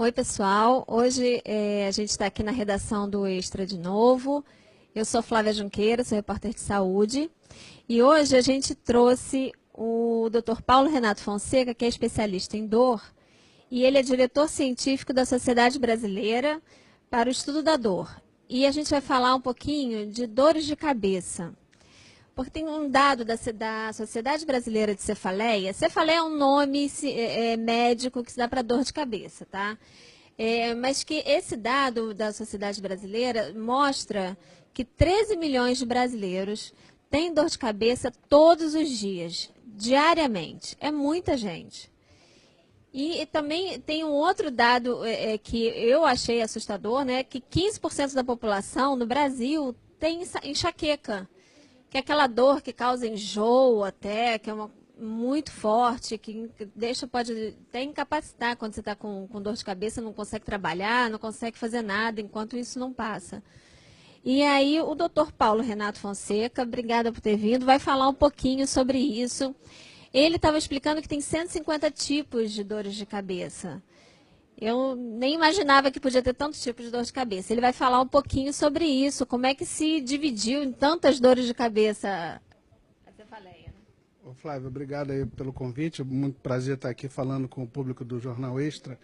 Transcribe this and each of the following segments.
Oi, pessoal. Hoje a gente está aqui na redação do Extra de novo. Eu sou Flávia Junqueira, sou repórter de saúde. E hoje a gente trouxe o Dr. Paulo Renato Fonseca, que é especialista em dor, e ele é diretor científico da Sociedade Brasileira para o Estudo da Dor. E a gente vai falar um pouquinho de dores de cabeça. Porque tem um dado da Sociedade Brasileira de Cefaleia. Cefaleia é um nome médico que se dá para dor de cabeça, tá? Mas que esse dado da Sociedade Brasileira mostra que 13 milhões de brasileiros têm dor de cabeça todos os dias, diariamente. É muita gente. E também tem um outro dado que eu achei assustador, né? Que 15% da população no Brasil tem enxaqueca, que é aquela dor que causa enjoo até, que é muito forte, que pode até incapacitar quando você está com dor de cabeça, não consegue trabalhar, não consegue fazer nada enquanto isso não passa. E aí o doutor Paulo Renato Fonseca, obrigada por ter vindo, vai falar um pouquinho sobre isso. Ele estava explicando que tem 150 tipos de dores de cabeça. Eu nem imaginava que podia ter tantos tipos de dor de cabeça. Ele vai falar um pouquinho sobre isso, como é que se dividiu em tantas dores de cabeça a cefaleia. Ô Flávio, obrigado aí pelo convite. Muito prazer estar aqui falando com o público do Jornal Extra.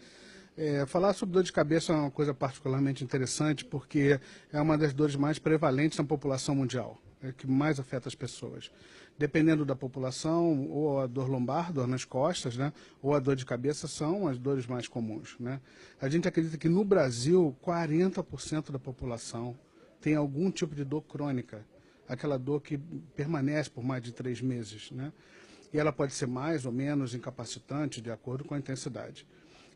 Falar sobre dor de cabeça é uma coisa particularmente interessante porque é uma das dores mais prevalentes na população mundial, que mais afeta as pessoas. Dependendo da população, ou a dor lombar, dor nas costas, né, ou a dor de cabeça são as dores mais comuns, né? A gente acredita que no Brasil, 40% da população tem algum tipo de dor crônica, aquela dor que permanece por mais de 3 meses, né? E ela pode ser mais ou menos incapacitante de acordo com a intensidade.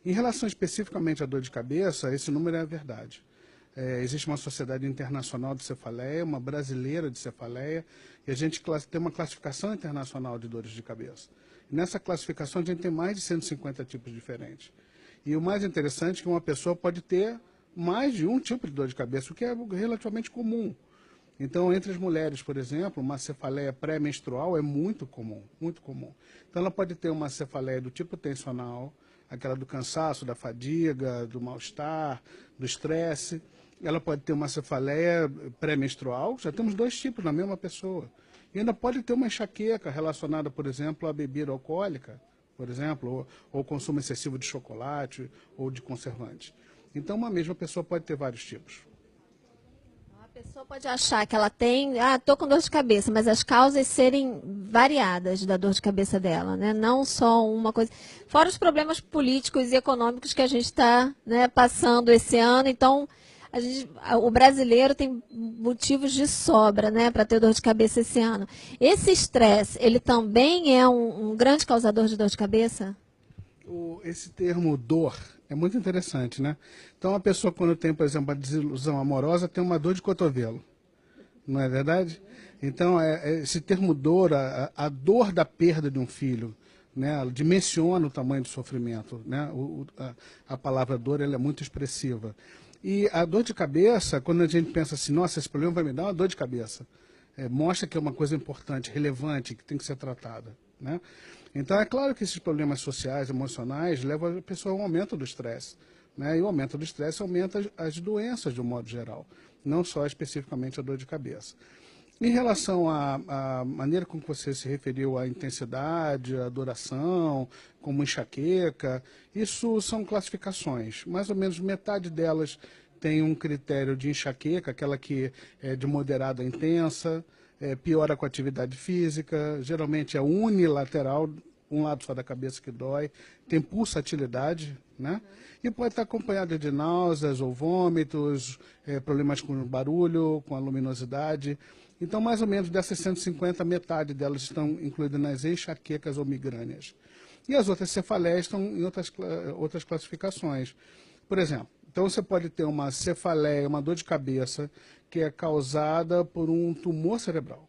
Em relação especificamente à dor de cabeça, esse número é a verdade. Existe uma sociedade internacional de cefaleia, uma brasileira de cefaleia, e a gente tem uma classificação internacional de dores de cabeça. E nessa classificação a gente tem mais de 150 tipos diferentes. E o mais interessante é que uma pessoa pode ter mais de um tipo de dor de cabeça, o que é relativamente comum. Então, entre as mulheres, por exemplo, uma cefaleia pré-menstrual é muito comum, muito comum. Então, ela pode ter uma cefaleia do tipo tensional, aquela do cansaço, da fadiga, do mal-estar, do estresse. Ela pode ter uma cefaleia pré-menstrual, já temos 2 tipos na mesma pessoa. E ainda pode ter uma enxaqueca relacionada, por exemplo, à bebida alcoólica, por exemplo, ou consumo excessivo de chocolate ou de conservante. Então, uma mesma pessoa pode ter vários tipos. A pessoa pode achar que ela tem, estou com dor de cabeça, mas as causas serem variadas da dor de cabeça dela, né? Não só uma coisa. Fora os problemas políticos e econômicos que a gente está, né, passando esse ano, então o brasileiro tem motivos de sobra, né, para ter dor de cabeça esse ano. Esse estresse, ele também é um grande causador de dor de cabeça? Esse termo dor é muito interessante, né? Então, a pessoa, quando tem, por exemplo, a desilusão amorosa, tem uma dor de cotovelo, não é verdade? Então, esse termo dor, a dor da perda de um filho, né? Ela dimensiona o tamanho do sofrimento, né? A palavra dor, ela é muito expressiva. E a dor de cabeça, quando a gente pensa assim, nossa, esse problema vai me dar uma dor de cabeça, mostra que é uma coisa importante, relevante, que tem que ser tratada, né? Então, é claro que esses problemas sociais, emocionais, levam a pessoa a um aumento do estresse, né? E o aumento do estresse aumenta as doenças de um modo geral, não só especificamente a dor de cabeça. Em relação à maneira como você se referiu à intensidade, à duração, como enxaqueca, isso são classificações. Mais ou menos metade delas tem um critério de enxaqueca, aquela que é de moderada a intensa, piora com a atividade física, geralmente é unilateral, um lado só da cabeça que dói, tem pulsatilidade, né? E pode estar acompanhada de náuseas ou vômitos, problemas com barulho, com a luminosidade. Então, mais ou menos dessas 150, metade delas estão incluídas nas enxaquecas ou migrâneas. E as outras cefaleias estão em outras classificações. Por exemplo, então você pode ter uma cefaleia, uma dor de cabeça, que é causada por um tumor cerebral.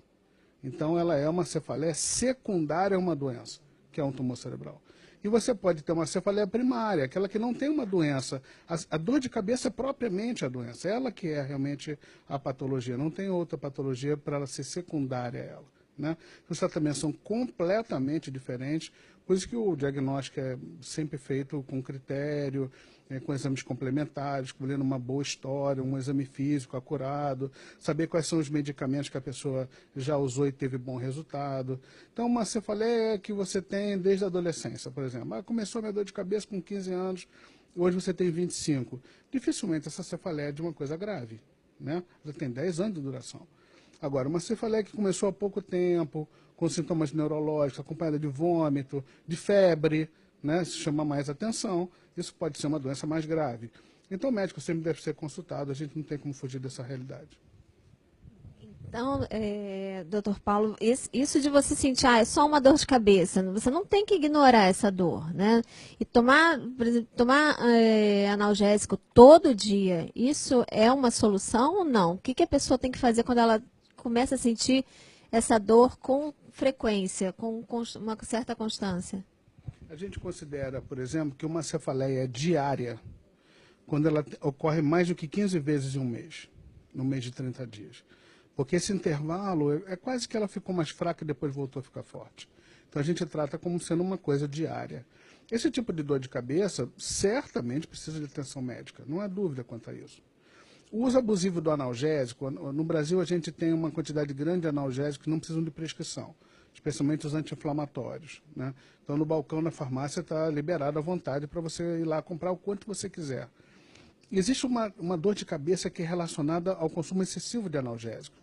Então, ela é uma cefaleia secundária a uma doença, que é um tumor cerebral. E você pode ter uma cefaleia primária, aquela que não tem uma doença. A dor de cabeça é propriamente a doença, ela que é realmente a patologia, não tem outra patologia para ela ser secundária a ela, né? Os tratamentos são completamente diferentes, Por isso que o diagnóstico é sempre feito com critério, com exames complementares, cobrindo uma boa história, um exame físico acurado, saber quais são os medicamentos que a pessoa já usou e teve bom resultado. Então, uma cefaleia que você tem desde a adolescência, por exemplo. Começou a minha dor de cabeça com 15 anos, hoje você tem 25. Dificilmente essa cefaleia é de uma coisa grave, né? Já tem 10 anos de duração. Agora, uma cefaleia que começou há pouco tempo, com sintomas neurológicos, acompanhada de vômito, de febre, né, se chama mais atenção, isso pode ser uma doença mais grave. Então, o médico sempre deve ser consultado, a gente não tem como fugir dessa realidade. Então, doutor Paulo, isso de você sentir, é só uma dor de cabeça, você não tem que ignorar essa dor, né? E tomar, por exemplo, analgésico todo dia, isso é uma solução ou não? O que a pessoa tem que fazer quando ela começa a sentir essa dor com frequência, com uma certa constância? A gente considera, por exemplo, que uma cefaleia diária, quando ela ocorre mais do que 15 vezes em um mês, no mês de 30 dias. Porque esse intervalo é quase que ela ficou mais fraca e depois voltou a ficar forte. Então a gente trata como sendo uma coisa diária. Esse tipo de dor de cabeça certamente precisa de atenção médica, não há dúvida quanto a isso. O uso abusivo do analgésico, no Brasil a gente tem uma quantidade grande de analgésicos que não precisam de prescrição, especialmente os anti-inflamatórios, né? Então no balcão da farmácia está liberado à vontade para você ir lá comprar o quanto você quiser. Existe uma dor de cabeça que é relacionada ao consumo excessivo de analgésicos.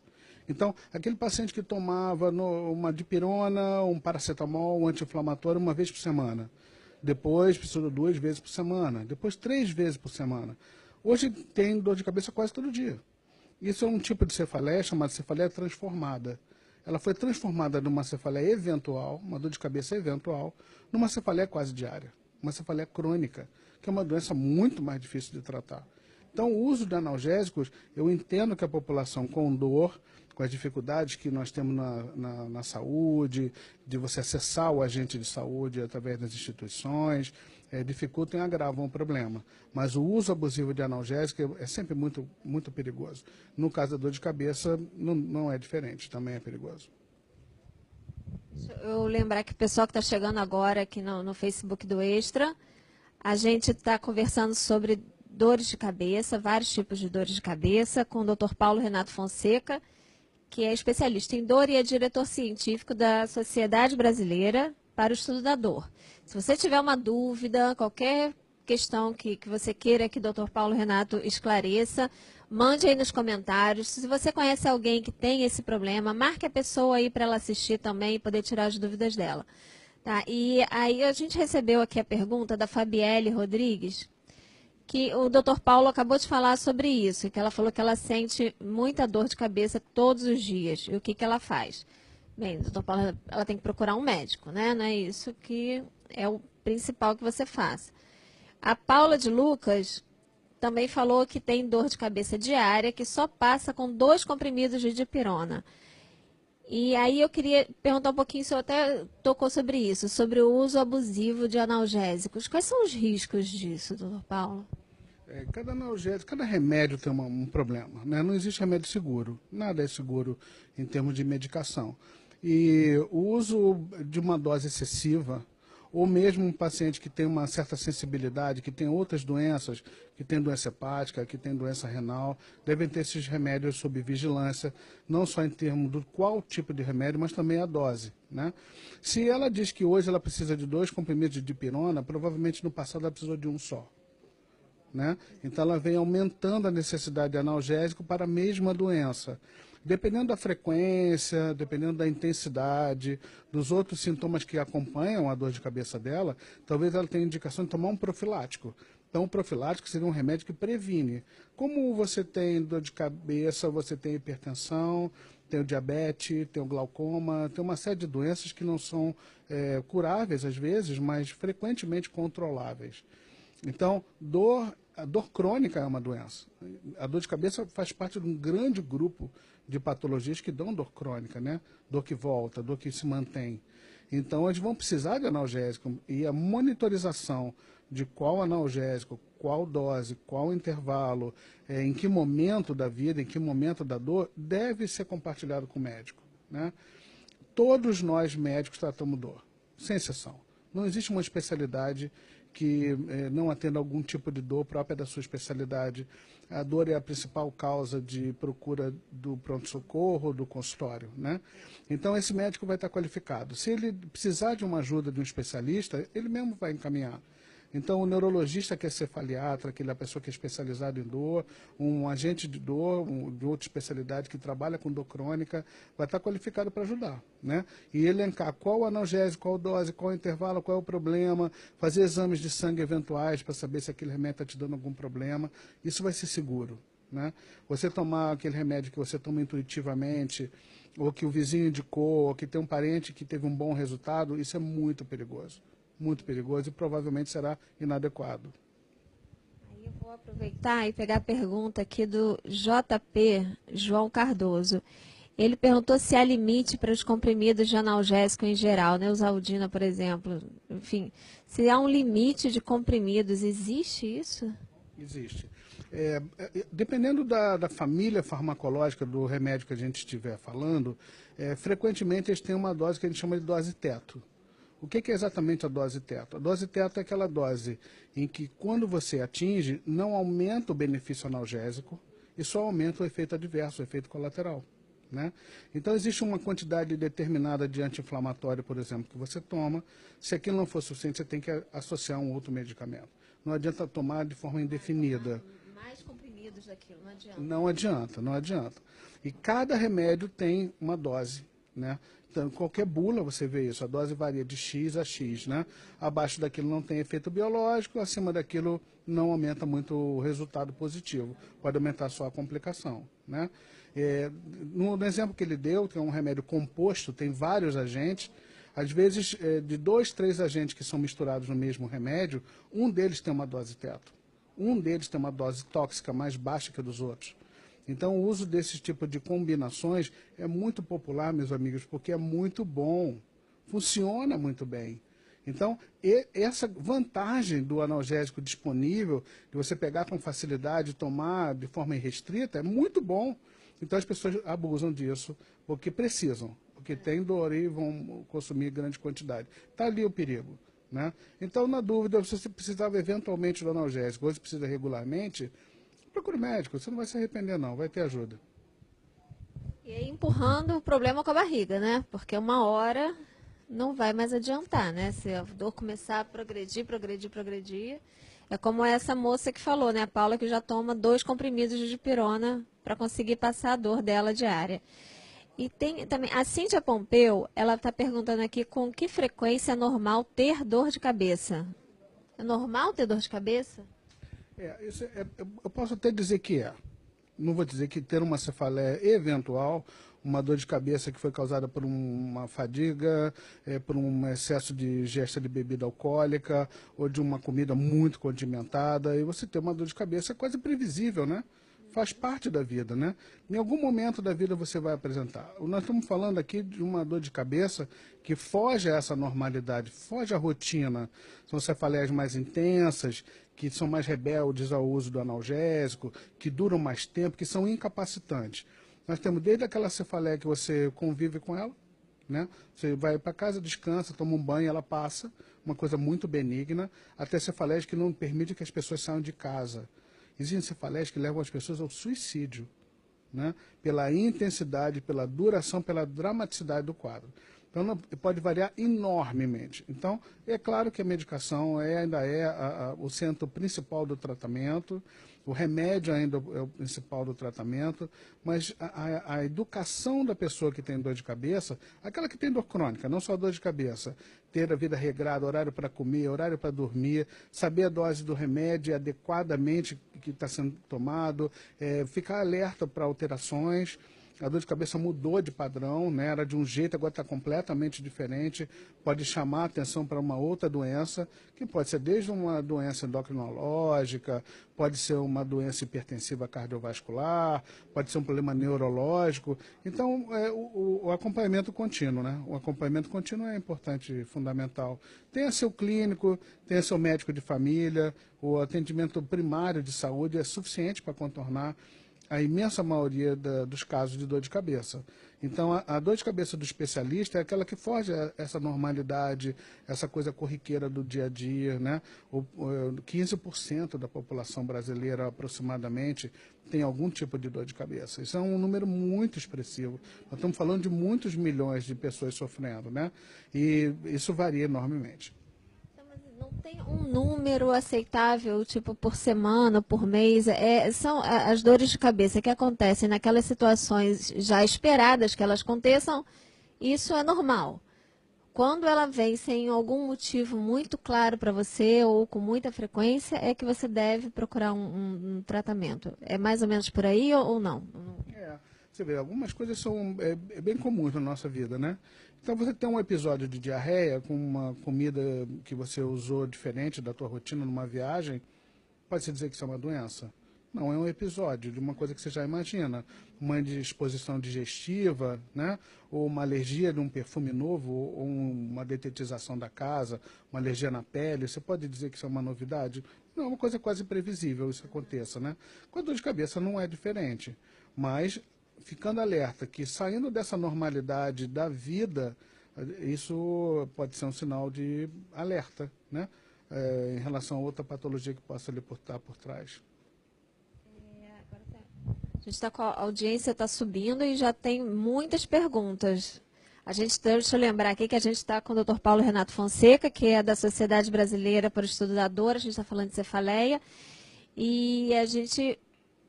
Então, aquele paciente que tomava uma dipirona, um paracetamol, um anti-inflamatório uma vez por semana, depois precisou 2 vezes por semana, depois 3 vezes por semana. Hoje tem dor de cabeça quase todo dia. Isso é um tipo de cefaleia chamada cefaleia transformada. Ela foi transformada numa cefaleia eventual, uma dor de cabeça eventual, numa cefaleia quase diária, uma cefaleia crônica, que é uma doença muito mais difícil de tratar. Então, o uso de analgésicos, eu entendo que a população com dor, com as dificuldades que nós temos na saúde, de você acessar o agente de saúde através das instituições, dificultam e agravam o problema. Mas o uso abusivo de analgésico é sempre muito, muito perigoso. No caso da dor de cabeça, não é diferente, também é perigoso. Deixa eu lembrar que o pessoal que está chegando agora aqui no Facebook do Extra, a gente está conversando sobre dores de cabeça, vários tipos de dores de cabeça, com o Dr. Paulo Renato Fonseca, que é especialista em dor e é diretor científico da Sociedade Brasileira para o Estudo da Dor. Se você tiver uma dúvida, qualquer questão que você queira que o Dr. Paulo Renato esclareça, mande aí nos comentários. Se você conhece alguém que tem esse problema, marque a pessoa aí para ela assistir também e poder tirar as dúvidas dela. Tá? E aí a gente recebeu aqui a pergunta da Fabielle Rodrigues, que o Dr. Paulo acabou de falar sobre isso, que ela falou que ela sente muita dor de cabeça todos os dias. E o que ela faz? Bem, Dr. Paulo, ela tem que procurar um médico, né? Não é isso que é o principal que você faça. A Paula de Lucas também falou que tem dor de cabeça diária, que só passa com 2 comprimidos de dipirona. E aí eu queria perguntar um pouquinho, o senhor até tocou sobre isso, sobre o uso abusivo de analgésicos. Quais são os riscos disso, doutor Paulo? Cada analgésico, cada remédio tem um problema, né? Não existe remédio seguro, nada é seguro em termos de medicação. E o uso de uma dose excessiva, ou mesmo um paciente que tem uma certa sensibilidade, que tem outras doenças, que tem doença hepática, que tem doença renal, devem ter esses remédios sob vigilância, não só em termos do qual tipo de remédio, mas também a dose, né? Se ela diz que hoje ela precisa de 2 comprimidos de dipirona, provavelmente no passado ela precisou de um só, né? Então ela vem aumentando a necessidade de analgésico para a mesma doença. Dependendo da frequência, dependendo da intensidade, dos outros sintomas que acompanham a dor de cabeça dela, talvez ela tenha indicação de tomar um profilático. Então, o profilático seria um remédio que previne. Como você tem dor de cabeça, você tem hipertensão, tem o diabetes, tem o glaucoma, tem uma série de doenças que não são curáveis às vezes, mas frequentemente controláveis. Então, a dor crônica é uma doença. A dor de cabeça faz parte de um grande grupo de patologias que dão dor crônica, né? Dor que volta, dor que se mantém. Então, eles vão precisar de analgésico e a monitorização de qual analgésico, qual dose, qual intervalo, em que momento da vida, em que momento da dor, deve ser compartilhado com o médico, né? Todos nós médicos tratamos dor, sem exceção. Não existe uma especialidade que não atenda algum tipo de dor própria da sua especialidade. A dor é a principal causa de procura do pronto-socorro, do consultório, né? Então, esse médico vai estar qualificado. Se ele precisar de uma ajuda de um especialista, ele mesmo vai encaminhar. Então, o neurologista que é cefaliatra, aquela pessoa que é especializada em dor, um agente de dor, de outra especialidade que trabalha com dor crônica, vai estar qualificado para ajudar, né? E elencar qual o analgésico, qual dose, qual o intervalo, qual é o problema, fazer exames de sangue eventuais para saber se aquele remédio está te dando algum problema. Isso vai ser seguro, né? Você tomar aquele remédio que você toma intuitivamente, ou que o vizinho indicou, ou que tem um parente que teve um bom resultado, isso é muito perigoso. Muito perigoso e provavelmente será inadequado. Aí eu vou aproveitar e pegar a pergunta aqui do JP, João Cardoso. Ele perguntou se há limite para os comprimidos de analgésico em geral, né? Neusaldina, por exemplo. Enfim, se há um limite de comprimidos, existe isso? Existe. Dependendo da família farmacológica do remédio que a gente estiver falando, frequentemente eles têm uma dose que a gente chama de dose teto. O que é exatamente a dose teto? A dose teto é aquela dose em que, quando você atinge, não aumenta o benefício analgésico e só aumenta o efeito adverso, o efeito colateral, né? Então, existe uma quantidade determinada de anti-inflamatório, por exemplo, que você toma. Se aquilo não for suficiente, você tem que associar um outro medicamento. Não adianta tomar de forma indefinida. Mais comprimidos daquilo, não adianta. Não adianta, não adianta. E cada remédio tem uma dose, né? Então, qualquer bula você vê isso, a dose varia de X a X, né? Abaixo daquilo não tem efeito biológico, acima daquilo não aumenta muito o resultado positivo, pode aumentar só a complicação, né? No exemplo que ele deu, que é um remédio composto, tem vários agentes, às vezes de 2, 3 agentes que são misturados no mesmo remédio, um deles tem uma dose teto, um deles tem uma dose tóxica mais baixa que a dos outros. Então, o uso desse tipo de combinações é muito popular, meus amigos, porque é muito bom, funciona muito bem. Então, essa vantagem do analgésico disponível, de você pegar com facilidade e tomar de forma irrestrita, é muito bom. Então, as pessoas abusam disso porque precisam, porque tem dor e vão consumir grande quantidade. Está ali o perigo, né? Então, na dúvida, se você precisava eventualmente do analgésico, ou se precisa regularmente, procure médico, você não vai se arrepender não, vai ter ajuda. E aí empurrando o problema com a barriga, né? Porque uma hora não vai mais adiantar, né? Se a dor começar a progredir. É como essa moça que falou, né? A Paula, que já toma 2 comprimidos de dipirona para conseguir passar a dor dela diária. E tem também a Cíntia Pompeu, ela está perguntando aqui com que frequência é normal ter dor de cabeça. É normal ter dor de cabeça? Eu posso até dizer que é. Não vou dizer que ter uma cefaleia eventual, uma dor de cabeça que foi causada por uma fadiga, por um excesso de ingesta de bebida alcoólica ou de uma comida muito condimentada, e você ter uma dor de cabeça é quase previsível, né? Faz parte da vida, né? Em algum momento da vida você vai apresentar. Nós estamos falando aqui de uma dor de cabeça que foge a essa normalidade, foge à rotina. São cefaleias mais intensas, que são mais rebeldes ao uso do analgésico, que duram mais tempo, que são incapacitantes. Nós temos desde aquela cefaleia que você convive com ela, né? Você vai para casa, descansa, toma um banho, ela passa, uma coisa muito benigna, até cefaleias que não permitem que as pessoas saiam de casa. Existem cefaleias que levam as pessoas ao suicídio, né? Pela intensidade, pela duração, pela dramaticidade do quadro. Então, pode variar enormemente. Então, é claro que a medicação ainda é o centro principal do tratamento, o remédio ainda é o principal do tratamento, mas a educação da pessoa que tem dor de cabeça, aquela que tem dor crônica, não só dor de cabeça, ter a vida regrada, horário para comer, horário para dormir, saber a dose do remédio adequadamente que está sendo tomado, ficar alerta para alterações. A dor de cabeça mudou de padrão, né? Era de um jeito, agora está completamente diferente. Pode chamar a atenção para uma outra doença, que pode ser desde uma doença endocrinológica, pode ser uma doença hipertensiva cardiovascular, pode ser um problema neurológico. Então, o acompanhamento contínuo, né? O acompanhamento contínuo é importante, fundamental. Tenha seu clínico, tenha seu médico de família, o atendimento primário de saúde é suficiente para contornar a imensa maioria dos casos de dor de cabeça. Então, a dor de cabeça do especialista é aquela que foge a essa normalidade, essa coisa corriqueira do dia a dia, né? 15% da população brasileira, aproximadamente, tem algum tipo de dor de cabeça. Isso é um número muito expressivo. Nós estamos falando de muitos milhões de pessoas sofrendo, né? E isso varia enormemente. Não tem um número aceitável, tipo, por semana, por mês. São as dores de cabeça que acontecem naquelas situações já esperadas que elas aconteçam, isso é normal. Quando ela vem sem algum motivo muito claro para você ou com muita frequência, é que você deve procurar um tratamento. É mais ou menos por aí ou não? Você vê, algumas coisas são bem comuns na nossa vida, né? Então, você tem um episódio de diarreia com uma comida que você usou diferente da tua rotina numa viagem, pode-se dizer que isso é uma doença? Não, é um episódio de uma coisa que você já imagina. Uma indisposição digestiva, né? Ou uma alergia de um perfume novo, ou uma detetização da casa, uma alergia na pele. Você pode dizer que isso é uma novidade? Não, é uma coisa quase previsível isso aconteça, né? Com a dor de cabeça não é diferente. Mas, ficando alerta que saindo dessa normalidade da vida, isso pode ser um sinal de alerta, né? Em relação a outra patologia que possa ali estar por trás. A gente está com a audiência está subindo e já tem muitas perguntas. Deixa eu lembrar aqui que a gente está com o Dr. Paulo Renato Fonseca, que é da Sociedade Brasileira para o Estudo da Dor. A gente está falando de cefaleia e a gente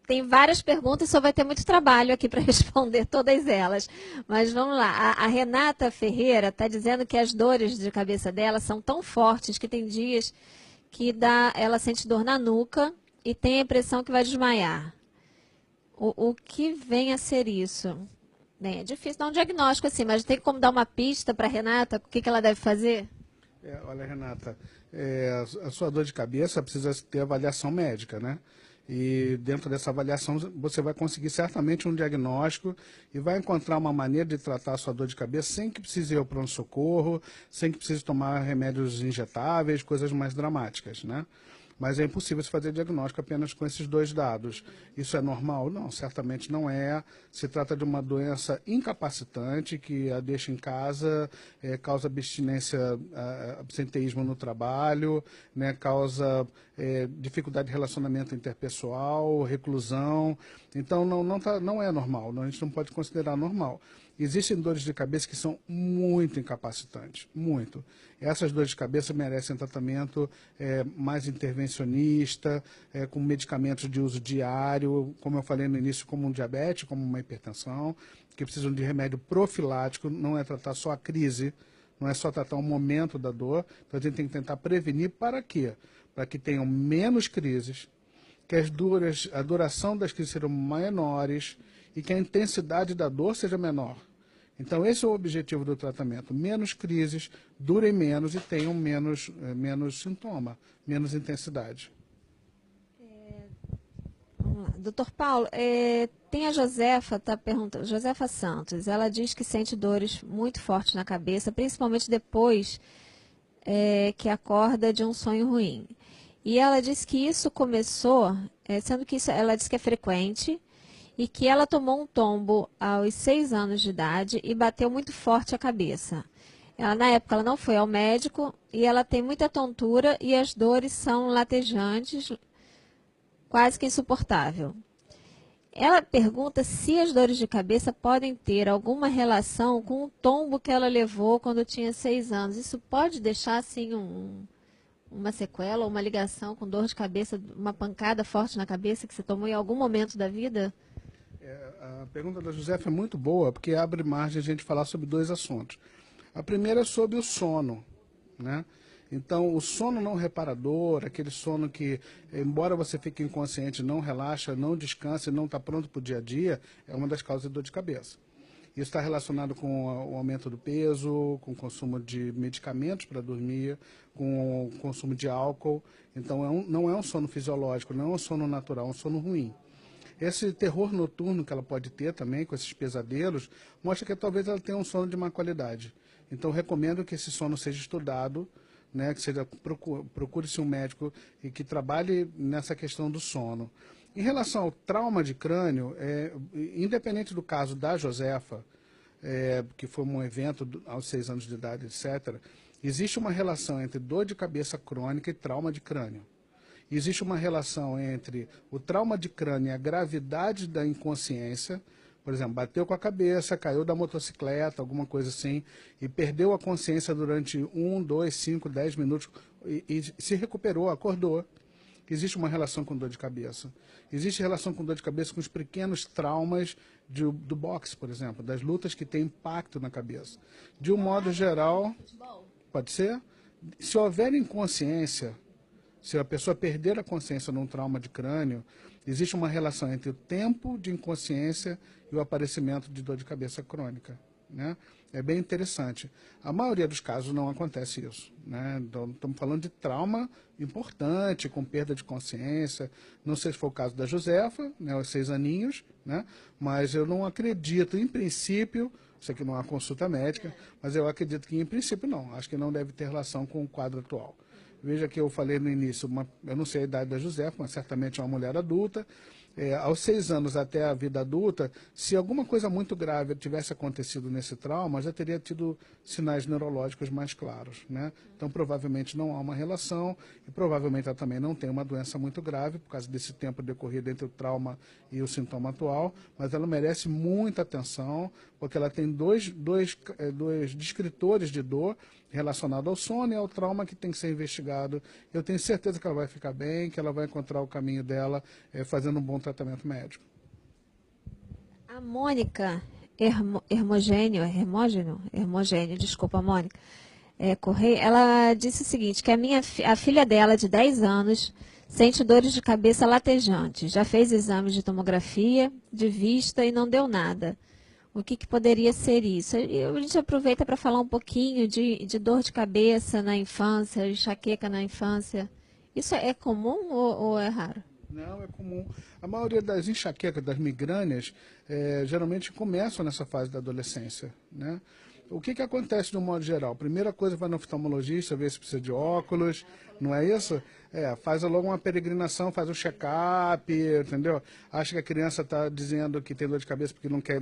tem várias perguntas, só vai ter muito trabalho aqui para responder todas elas. Mas vamos lá. A Renata Ferreira está dizendo que as dores de cabeça dela são tão fortes que tem dias que ela sente dor na nuca e tem a impressão que vai desmaiar. O que vem a ser isso? Bem, é difícil dar um diagnóstico assim, mas tem como dar uma pista para a Renata, o que ela deve fazer? Olha, Renata, a sua dor de cabeça precisa ter avaliação médica, né? E dentro dessa avaliação você vai conseguir certamente um diagnóstico e vai encontrar uma maneira de tratar a sua dor de cabeça sem que precise ir ao pronto-socorro, sem que precise tomar remédios injetáveis, coisas mais dramáticas, né? Mas é impossível se fazer diagnóstico apenas com esses dois dados. Isso é normal? Não, certamente não é. Se trata de uma doença incapacitante que a deixa em casa, causa abstinência, absenteísmo no trabalho, né, causa dificuldade de relacionamento interpessoal, reclusão. Então, não é normal, a gente não pode considerar normal. Existem dores de cabeça que são muito incapacitantes, muito. Essas dores de cabeça merecem tratamento mais intervencionista, com medicamentos de uso diário, como eu falei no início, como um diabetes, como uma hipertensão, que precisam de remédio profilático, não é tratar só a crise, não é só tratar o momento da dor, então a gente tem que tentar prevenir para quê? Para que tenham menos crises, que a duração das crises sejam menores e que a intensidade da dor seja menor. Então, esse é o objetivo do tratamento. Menos crises, durem menos e tenham menos sintoma, menos intensidade. Vamos lá. Doutor Paulo, tem a Josefa, está perguntando, Josefa Santos, ela diz que sente dores muito fortes na cabeça, principalmente depois que acorda de um sonho ruim. E ela diz que isso começou, sendo que ela diz que é frequente, e que ela tomou um tombo aos 6 anos de idade e bateu muito forte a cabeça. Na época, ela não foi ao médico e ela tem muita tontura e as dores são latejantes, quase que insuportável. Ela pergunta se as dores de cabeça podem ter alguma relação com o tombo que ela levou quando tinha 6 anos. Isso pode deixar, assim, uma sequela, uma ligação com dor de cabeça, uma pancada forte na cabeça que você tomou em algum momento da vida? A pergunta da Josefa é muito boa, porque abre margem a gente falar sobre dois assuntos. A primeira é sobre o sono, né? Então, o sono não reparador, aquele sono que, embora você fique inconsciente, não relaxa, não descansa e não está pronto para o dia a dia, é uma das causas de dor de cabeça. Isso está relacionado com o aumento do peso, com o consumo de medicamentos para dormir, com o consumo de álcool. Então, não é um sono fisiológico, não é um sono natural, é um sono ruim. Esse terror noturno que ela pode ter também, com esses pesadelos, mostra que talvez ela tenha um sono de má qualidade. Então, recomendo que esse sono seja estudado, né, que procure-se um médico e que trabalhe nessa questão do sono. Em relação ao trauma de crânio, independente do caso da Josefa, que foi um evento aos 6 anos de idade, etc., existe uma relação entre dor de cabeça crônica e trauma de crânio. Existe uma relação entre o trauma de crânio e a gravidade da inconsciência. Por exemplo, bateu com a cabeça, caiu da motocicleta, alguma coisa assim, e perdeu a consciência durante 1, 2, 5, 10 minutos e se recuperou, acordou. Existe uma relação com dor de cabeça. Existe relação com dor de cabeça com os pequenos traumas do boxe, por exemplo, das lutas que têm impacto na cabeça. De um modo geral, pode ser. Se houver inconsciência, se a pessoa perder a consciência num trauma de crânio, existe uma relação entre o tempo de inconsciência e o aparecimento de dor de cabeça crônica, né? É bem interessante. A maioria dos casos não acontece isso, né? Então, estamos falando de trauma importante, com perda de consciência. Não sei se foi o caso da Josefa, né, os 6 aninhos, né? Mas eu não acredito, em princípio, isso aqui não é uma consulta médica, mas eu acredito que, em princípio, não. Acho que não deve ter relação com o quadro atual. Veja que eu falei no início, eu não sei a idade da Josefa, mas certamente é uma mulher adulta. Aos 6 anos até a vida adulta, se alguma coisa muito grave tivesse acontecido nesse trauma, já teria tido sinais neurológicos mais claros, né? Então, provavelmente não há uma relação e provavelmente ela também não tem uma doença muito grave por causa desse tempo decorrido entre o trauma e o sintoma atual, mas ela merece muita atenção, porque ela tem dois descritores de dor relacionado ao sono e ao trauma que tem que ser investigado. Eu tenho certeza que ela vai ficar bem, que ela vai encontrar o caminho dela fazendo um bom tratamento médico. A Mônica Hermogênio, desculpa, Mônica, Correia, ela disse o seguinte, que a filha dela, de 10 anos, sente dores de cabeça latejantes. Já fez exames de tomografia, de vista e não deu nada. O que poderia ser isso? A gente aproveita para falar um pouquinho de dor de cabeça na infância, enxaqueca na infância. Isso é comum ou é raro? Não, é comum. A maioria das enxaquecas, das migrânias, geralmente começam nessa fase da adolescência, né? O que acontece de um modo geral? Primeira coisa, vai no oftalmologista, ver se precisa de óculos, não é isso? Faz logo uma peregrinação, faz um check-up, entendeu? Acha que a criança está dizendo que tem dor de cabeça porque não quer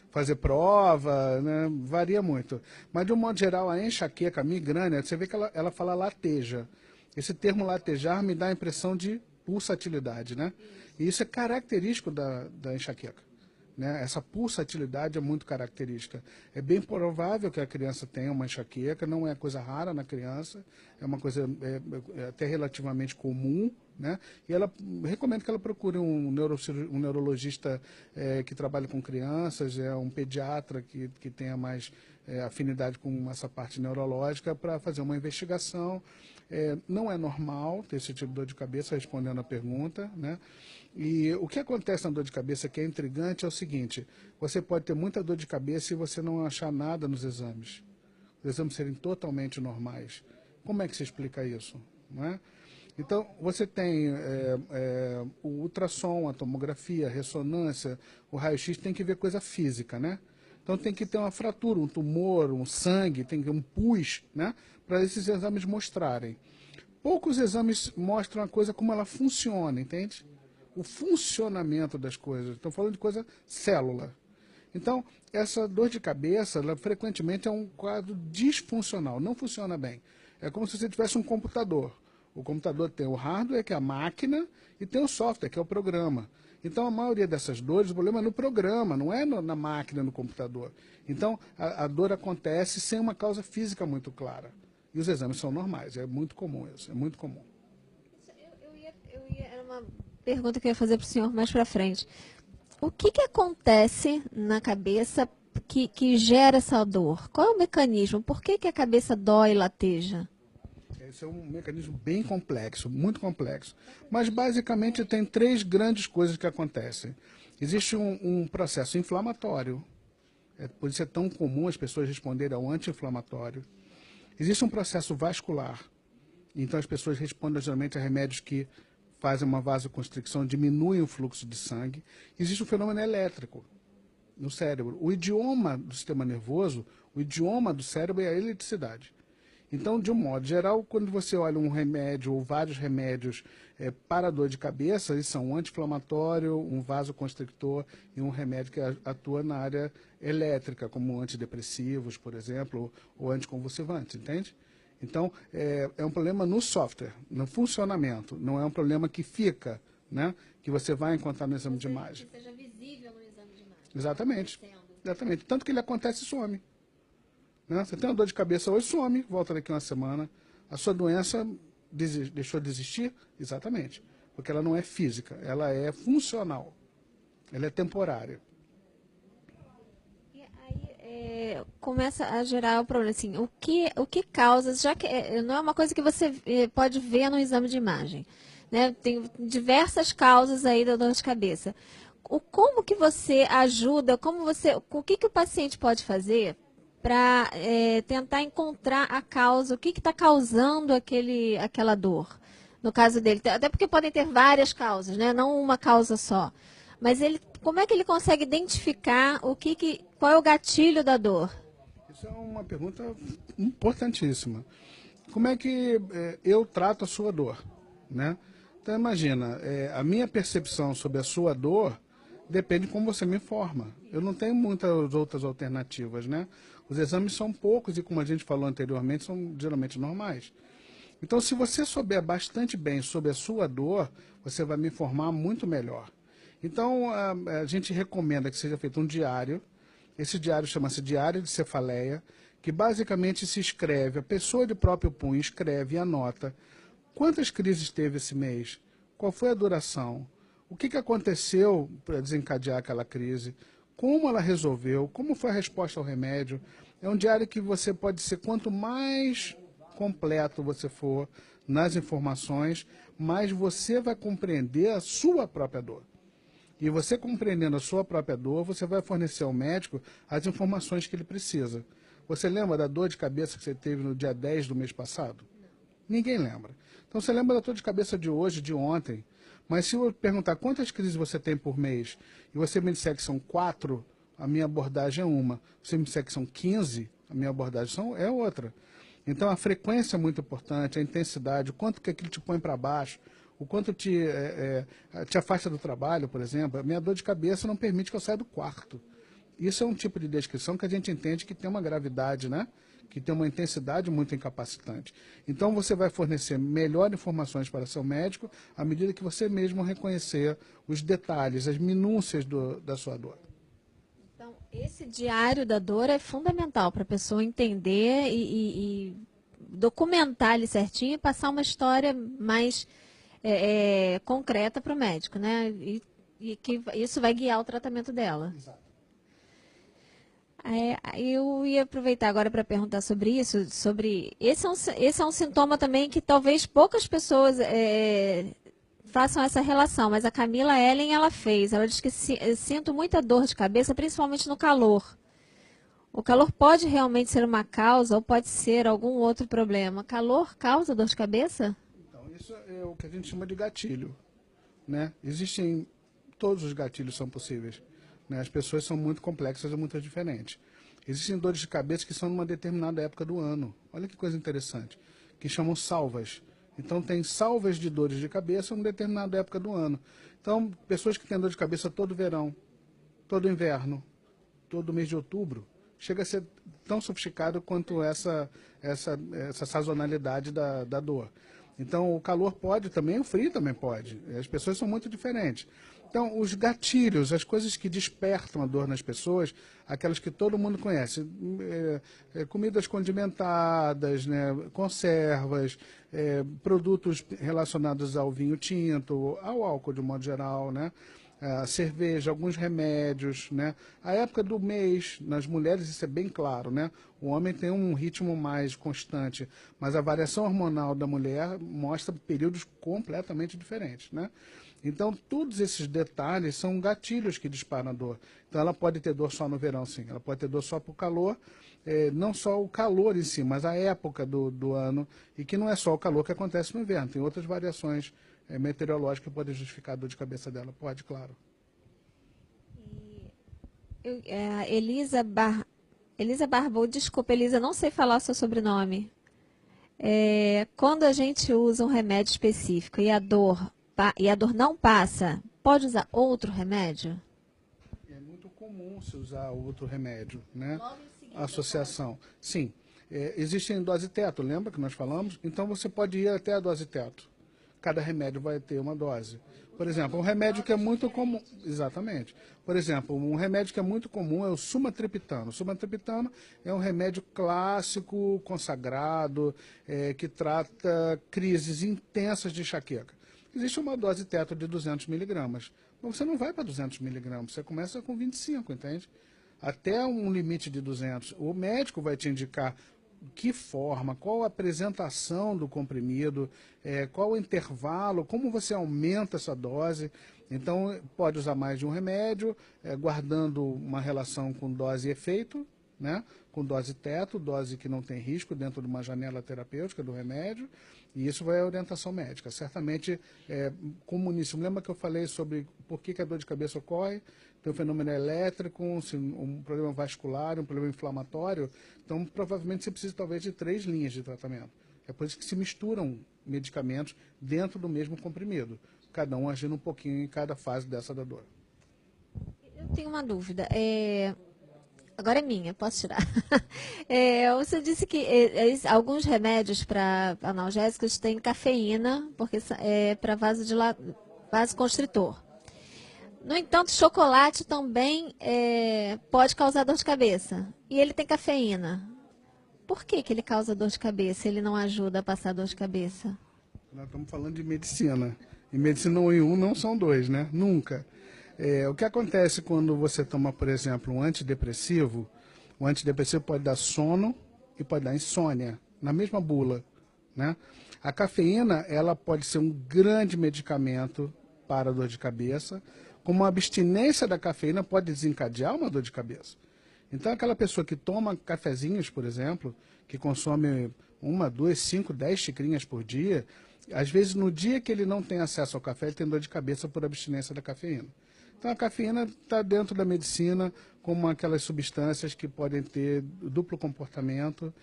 fazer prova, né? Varia muito. Mas, de um modo geral, a enxaqueca, a migrânia, você vê que ela fala lateja. Esse termo latejar me dá a impressão de pulsatilidade, né? E isso é característico da enxaqueca. Né? Essa pulsatilidade é muito característica. É bem provável que a criança tenha uma enxaqueca, não é coisa rara na criança, é uma coisa até relativamente comum, né? E ela recomendo que ela procure um neurologista que trabalhe com crianças, um pediatra que tenha mais afinidade com essa parte neurológica para fazer uma investigação. Não é normal ter esse tipo de dor de cabeça, respondendo a pergunta, né? E o que acontece na dor de cabeça que é intrigante é o seguinte: você pode ter muita dor de cabeça e você não achar nada nos exames. Os exames serem totalmente normais. Como é que se explica isso? Não é? Então, você tem o ultrassom, a tomografia, a ressonância, o raio-x, tem que ver coisa física, né? Então, tem que ter uma fratura, um tumor, um sangue, tem que ter um pus, né? Para esses exames mostrarem. Poucos exames mostram a coisa como ela funciona, entende? O funcionamento das coisas. Estou falando de coisa célula. Então, essa dor de cabeça, ela frequentemente é um quadro disfuncional, não funciona bem. É como se você tivesse um computador. O computador tem o hardware, que é a máquina, e tem o software, que é o programa. Então, a maioria dessas dores, o problema é no programa, não é na máquina, no computador. Então, a dor acontece sem uma causa física muito clara. E os exames são normais, é muito comum isso, é muito comum. Era uma pergunta que eu ia fazer para o senhor mais para frente. O que acontece na cabeça que gera essa dor? Qual é o mecanismo? Por que a cabeça dói e lateja? Esse é um mecanismo bem complexo, muito complexo. Mas, basicamente, tem 3 grandes coisas que acontecem. Existe um processo inflamatório. Por isso é tão comum as pessoas responderem ao anti-inflamatório. Existe um processo vascular. Então, as pessoas respondem, geralmente, a remédios que fazem uma vasoconstricção, diminuem o fluxo de sangue. Existe um fenômeno elétrico no cérebro. O idioma do sistema nervoso, o idioma do cérebro é a eletricidade. Então, de um modo geral, quando você olha um remédio ou vários remédios para dor de cabeça, eles são um anti-inflamatório, um vasoconstrictor e um remédio que atua na área elétrica, como antidepressivos, por exemplo, ou anticonvulsivantes, entende? Então, é um problema no software, no funcionamento, não é um problema que fica, né, que você vai encontrar no exame de imagem. Que seja visível no exame de imagem. Exatamente. Exatamente. Tanto que ele acontece e some. Né? Você tem uma dor de cabeça hoje, some, volta daqui uma semana. A sua doença deixou de existir? Exatamente. Porque ela não é física, ela é funcional. Ela é temporária. E aí começa a gerar o problema, assim, o que causa, já que não é uma coisa que você pode ver no exame de imagem, né? Tem diversas causas aí da dor de cabeça. Como que você ajuda, o que o paciente pode fazer para tentar encontrar a causa, o que está causando aquela dor? No caso dele, até porque podem ter várias causas, né? Não uma causa só. Mas como é que ele consegue identificar qual é o gatilho da dor? Isso é uma pergunta importantíssima. Como é que eu trato a sua dor, né? Então imagina, a minha percepção sobre a sua dor depende de como você me informa. Eu não tenho muitas outras alternativas, né? Os exames são poucos e, como a gente falou anteriormente, são geralmente normais. Então, se você souber bastante bem sobre a sua dor, você vai me informar muito melhor. Então, a gente recomenda que seja feito um diário. Esse diário chama-se Diário de Cefaleia, que basicamente se escreve, a pessoa de próprio punho escreve e anota quantas crises teve esse mês, qual foi a duração, o que aconteceu para desencadear aquela crise, como ela resolveu, como foi a resposta ao remédio. É um diário que você pode ser, quanto mais completo você for nas informações, mais você vai compreender a sua própria dor. E você compreendendo a sua própria dor, você vai fornecer ao médico as informações que ele precisa. Você lembra da dor de cabeça que você teve no dia 10 do mês passado? Ninguém lembra. Então você lembra da dor de cabeça de hoje, de ontem. Mas se eu perguntar quantas crises você tem por mês, e você me disser que são 4, a minha abordagem é uma. Se você me disser que são 15, a minha abordagem é outra. Então a frequência é muito importante, a intensidade, o quanto que aquilo te põe para baixo, o quanto te afasta do trabalho, por exemplo. A minha dor de cabeça não permite que eu saia do quarto. Isso é um tipo de descrição que a gente entende que tem uma gravidade, né? Que tem uma intensidade muito incapacitante. Então você vai fornecer melhor informações para seu médico à medida que você mesmo reconhecer os detalhes, as minúcias da sua dor. Então, esse diário da dor é fundamental para a pessoa entender e documentar ali certinho e passar uma história mais concreta para o médico, né? E que isso vai guiar o tratamento dela. Exato. Eu ia aproveitar agora para perguntar sobre isso, esse é um sintoma também que talvez poucas pessoas façam essa relação, mas a Camila Ellen ela fez. Ela diz que sinto muita dor de cabeça, principalmente no calor. O calor pode realmente ser uma causa ou pode ser algum outro problema? Calor causa dor de cabeça? Então, isso é o que a gente chama de gatilho, né? Todos os gatilhos são possíveis, né? As pessoas são muito complexas e muito diferentes. Existem dores de cabeça que são numa determinada época do ano. Olha que coisa interessante, que chamam salvas. Então, tem salvas de dores de cabeça em uma determinada época do ano. Então, pessoas que têm dor de cabeça todo verão, todo inverno, todo mês de outubro, chega a ser tão sofisticado quanto essa sazonalidade da dor. Então, o calor pode também, o frio também pode. As pessoas são muito diferentes. Então, os gatilhos, as coisas que despertam a dor nas pessoas, aquelas que todo mundo conhece, comidas condimentadas, né, conservas, produtos relacionados ao vinho tinto, ao álcool de um modo geral, né, a cerveja, alguns remédios, né? A época do mês, nas mulheres isso é bem claro, né? O homem tem um ritmo mais constante, mas a variação hormonal da mulher mostra períodos completamente diferentes, né? Então, todos esses detalhes são gatilhos que disparam a dor. Então, ela pode ter dor só no verão, sim. Ela pode ter dor só por calor, não só o calor em si, mas a época do ano, e que não é só o calor que acontece no inverno. Tem outras variações meteorológicas que podem justificar a dor de cabeça dela. Pode, claro. Elisa Barbou, desculpa, Elisa, não sei falar o seu sobrenome. Quando a gente usa um remédio específico e a dor não passa, pode usar outro remédio? É muito comum se usar outro remédio, né? Associação. Sim. Existem dose teto, lembra que nós falamos? Então você pode ir até a dose teto. Cada remédio vai ter uma dose. Por exemplo, um remédio que é muito comum. Exatamente. Por exemplo, um remédio que é muito comum é o sumatriptano. O sumatriptano é um remédio clássico, consagrado, que trata crises intensas de enxaqueca. Existe uma dose teto de 200 miligramas. Mas você não vai para 200 miligramas, você começa com 25, entende? Até um limite de 200. O médico vai te indicar que forma, qual a apresentação do comprimido, qual o intervalo, como você aumenta essa dose. Então, pode usar mais de um remédio, guardando uma relação com dose e efeito, né? Com dose teto, dose que não tem risco dentro de uma janela terapêutica do remédio, e isso vai à orientação médica. Certamente, comuníssimo. Lembra que eu falei sobre por que a dor de cabeça ocorre? Tem um fenômeno elétrico, um problema vascular, um problema inflamatório. Então, provavelmente, você precisa talvez de 3 linhas de tratamento. É por isso que se misturam medicamentos dentro do mesmo comprimido, cada um agindo um pouquinho em cada fase dessa da dor. Eu tenho uma dúvida. Agora é minha, posso tirar? Você disse que alguns remédios para analgésicos têm cafeína, porque é para vasoconstritor. No entanto, chocolate também pode causar dor de cabeça. E ele tem cafeína. Por que ele causa dor de cabeça? Ele não ajuda a passar dor de cabeça? Nós estamos falando de medicina. E medicina 1 em 1 não são 2, né? Nunca. O que acontece quando você toma, por exemplo, um antidepressivo? O antidepressivo pode dar sono e pode dar insônia, na mesma bula, né? A cafeína, ela pode ser um grande medicamento para a dor de cabeça, como a abstinência da cafeína pode desencadear uma dor de cabeça. Então, aquela pessoa que toma cafezinhos, por exemplo, que consome 1, 2, 5, 10 xicrinhas por dia, às vezes no dia que ele não tem acesso ao café, ele tem dor de cabeça por abstinência da cafeína. Então, a cafeína está dentro da medicina como aquelas substâncias que podem ter duplo comportamento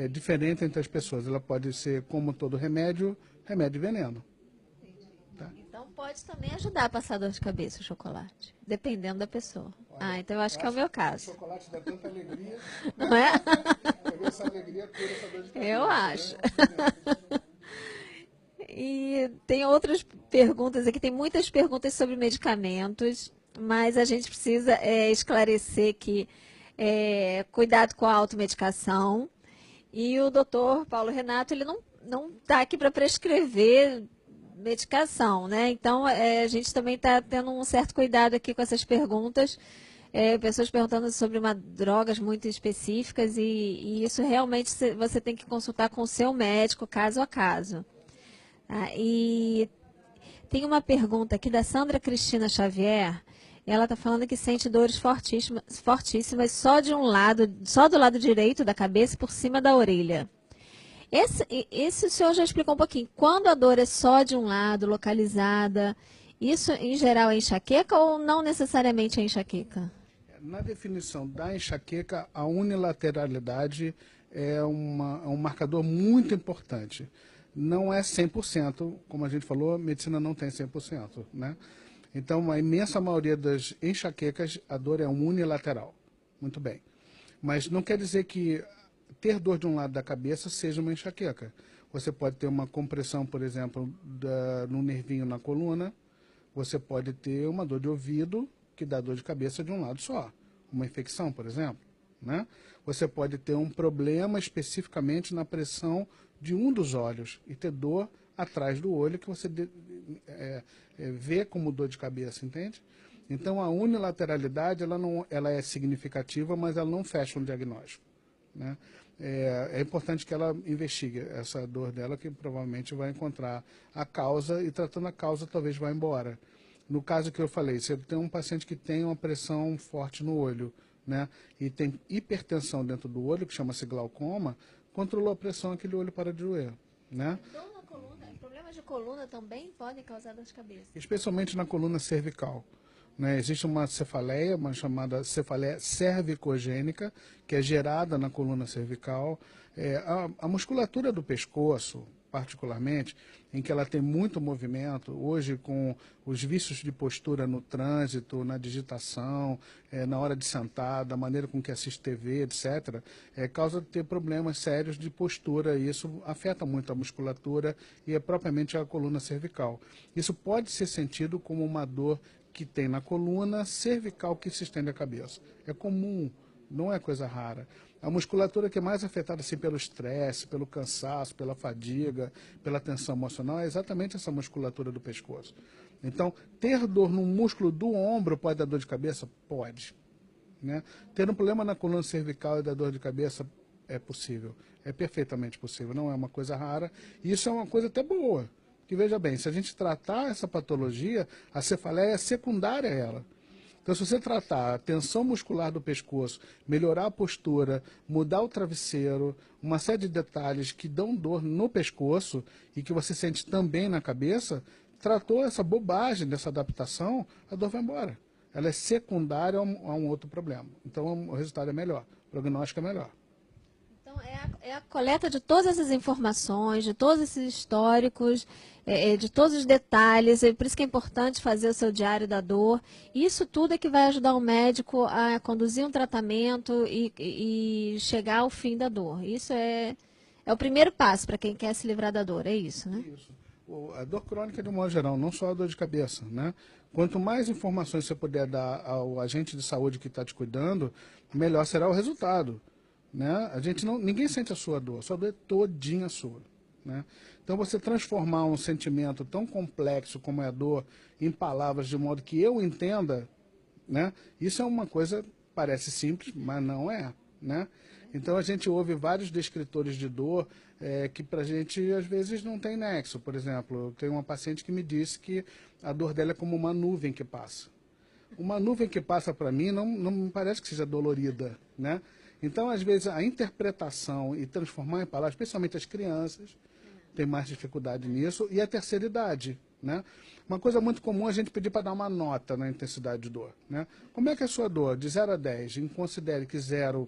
diferente entre as pessoas. Ela pode ser, como todo remédio, remédio e veneno. Tá? Então pode também ajudar a passar dor de cabeça o chocolate, dependendo da pessoa. Então eu acho que é o meu caso. O chocolate dá tanta alegria. Não é? Essa alegria cura essa dor de cabeça. Eu acho. Né? E tem outras perguntas aqui, tem muitas perguntas sobre medicamentos, mas a gente precisa esclarecer que cuidado com a automedicação. E o doutor Paulo Renato, ele não está aqui para prescrever medicação, né? Então, a gente também está tendo um certo cuidado aqui com essas perguntas. Pessoas perguntando sobre drogas muito específicas e isso realmente você tem que consultar com o seu médico, caso a caso. E tem uma pergunta aqui da Sandra Cristina Xavier. Ela está falando que sente dores fortíssimas só de um lado, só do lado direito da cabeça e por cima da orelha. Esse o senhor já explicou um pouquinho. Quando a dor é só de um lado, localizada, isso em geral é enxaqueca ou não necessariamente é enxaqueca? Na definição da enxaqueca, a unilateralidade é um marcador muito importante. Não é 100%, como a gente falou, a medicina não tem 100%, né? Então, a imensa maioria das enxaquecas, a dor é unilateral. Muito bem. Mas não quer dizer que ter dor de um lado da cabeça seja uma enxaqueca. Você pode ter uma compressão, por exemplo, no nervinho na coluna. Você pode ter uma dor de ouvido que dá dor de cabeça de um lado só. Uma infecção, por exemplo, né? Você pode ter um problema especificamente na pressão de um dos olhos e ter dor atrás do olho que você vê como dor de cabeça, entende? Então, a unilateralidade ela é significativa, mas ela não fecha um diagnóstico, né? É importante que ela investigue essa dor dela, que provavelmente vai encontrar a causa, e tratando a causa talvez vá embora. No caso que eu falei, você tem um paciente que tem uma pressão forte no olho, né, e tem hipertensão dentro do olho, que chama-se glaucoma, controlou a pressão, aquele olho para de doer, né? Dor na coluna, problemas de coluna também podem causar dor de cabeça? Especialmente na coluna cervical. né? Existe uma cefaleia, uma chamada cefaleia cervicogênica, que é gerada na coluna cervical. A musculatura do pescoço, particularmente, em que ela tem muito movimento, hoje com os vícios de postura no trânsito, na digitação, na hora de sentar, da maneira com que assiste TV, etc., causa de ter problemas sérios de postura, e isso afeta muito a musculatura e propriamente a coluna cervical. Isso pode ser sentido como uma dor que tem na coluna cervical que se estende à cabeça. É comum, não é coisa rara. A musculatura que é mais afetada assim, pelo estresse, pelo cansaço, pela fadiga, pela tensão emocional, é exatamente essa musculatura do pescoço. Então, ter dor no músculo do ombro pode dar dor de cabeça? Pode. Né? Ter um problema na coluna cervical e dar dor de cabeça é possível. É perfeitamente possível, não é uma coisa rara. E isso é uma coisa até boa. Porque, veja bem, se a gente tratar essa patologia, a cefaleia é secundária a ela. Então, se você tratar a tensão muscular do pescoço, melhorar a postura, mudar o travesseiro, uma série de detalhes que dão dor no pescoço e que você sente também na cabeça, tratou essa bobagem dessa adaptação, a dor vai embora. Ela é secundária a um outro problema. Então, o resultado é melhor, o prognóstico é melhor. Então, é a coleta de todas essas informações, de todos esses históricos, de todos os detalhes, por isso que é importante fazer o seu diário da dor. Isso tudo é que vai ajudar o médico a conduzir um tratamento e chegar ao fim da dor. Isso é o primeiro passo para quem quer se livrar da dor, é isso, né? Isso. A dor crônica, de um modo geral, não só a dor de cabeça, né? Quanto mais informações você puder dar ao agente de saúde que está te cuidando, melhor será o resultado. Né? Ninguém sente a sua dor é todinha sua. Né? Então, você transformar um sentimento tão complexo como é a dor em palavras de modo que eu entenda, né? Isso é uma coisa, parece simples, mas não é. Né? Então, a gente ouve vários descritores de dor que para a gente, às vezes, não tem nexo. Por exemplo, tem uma paciente que me disse que a dor dela é como uma nuvem que passa. Uma nuvem que passa para mim não me parece que seja dolorida, né? Então, às vezes, a interpretação e transformar em palavras, especialmente as crianças, tem mais dificuldade nisso, e a terceira idade. Né? Uma coisa muito comum é a gente pedir para dar uma nota na intensidade de dor. Né? Como é que é a sua dor? De 0 a 10, considere que 0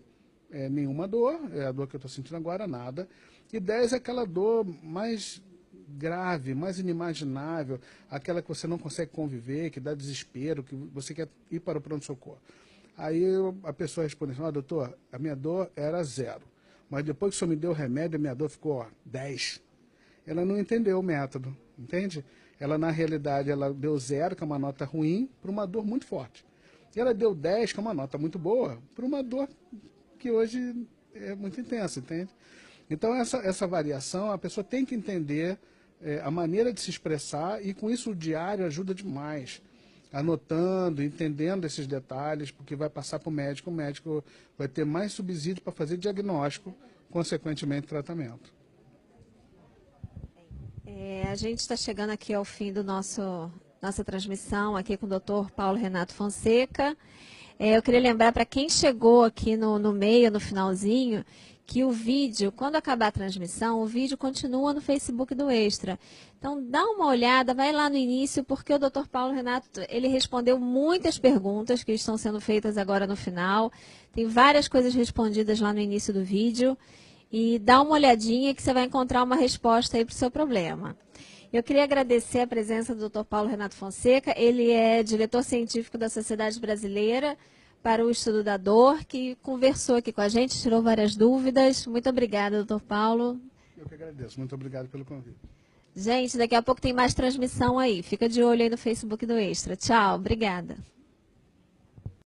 é nenhuma dor, é a dor que eu estou sentindo agora, nada, e 10 é aquela dor mais grave, mais inimaginável, aquela que você não consegue conviver, que dá desespero, que você quer ir para o pronto-socorro. Aí a pessoa responde assim, doutor, a minha dor era 0, mas depois que o senhor me deu o remédio, a minha dor ficou 10. Ela não entendeu o método, entende? Ela, na realidade, ela deu 0, que é uma nota ruim, para uma dor muito forte. E ela deu 10, que é uma nota muito boa, para uma dor que hoje é muito intensa, entende? Então, essa variação, a pessoa tem que entender a maneira de se expressar, e com isso o diário ajuda demais. Anotando, entendendo esses detalhes, porque vai passar para o médico vai ter mais subsídio para fazer diagnóstico, consequentemente tratamento. A gente está chegando aqui ao fim do nossa transmissão aqui com o Dr. Paulo Renato Fonseca. Eu queria lembrar para quem chegou aqui no meio, no finalzinho, que o vídeo, quando acabar a transmissão, o vídeo continua no Facebook do Extra. Então, dá uma olhada, vai lá no início, porque o Dr. Paulo Renato, ele respondeu muitas perguntas que estão sendo feitas agora no final. Tem várias coisas respondidas lá no início do vídeo. E dá uma olhadinha que você vai encontrar uma resposta aí para o seu problema. Eu queria agradecer a presença do Dr. Paulo Renato Fonseca. Ele é diretor científico da Sociedade Brasileira para o Estudo da Dor, que conversou aqui com a gente, tirou várias dúvidas. Muito obrigada, doutor Paulo. Eu que agradeço. Muito obrigado pelo convite. Gente, daqui a pouco tem mais transmissão aí. Fica de olho aí no Facebook do Extra. Tchau, obrigada.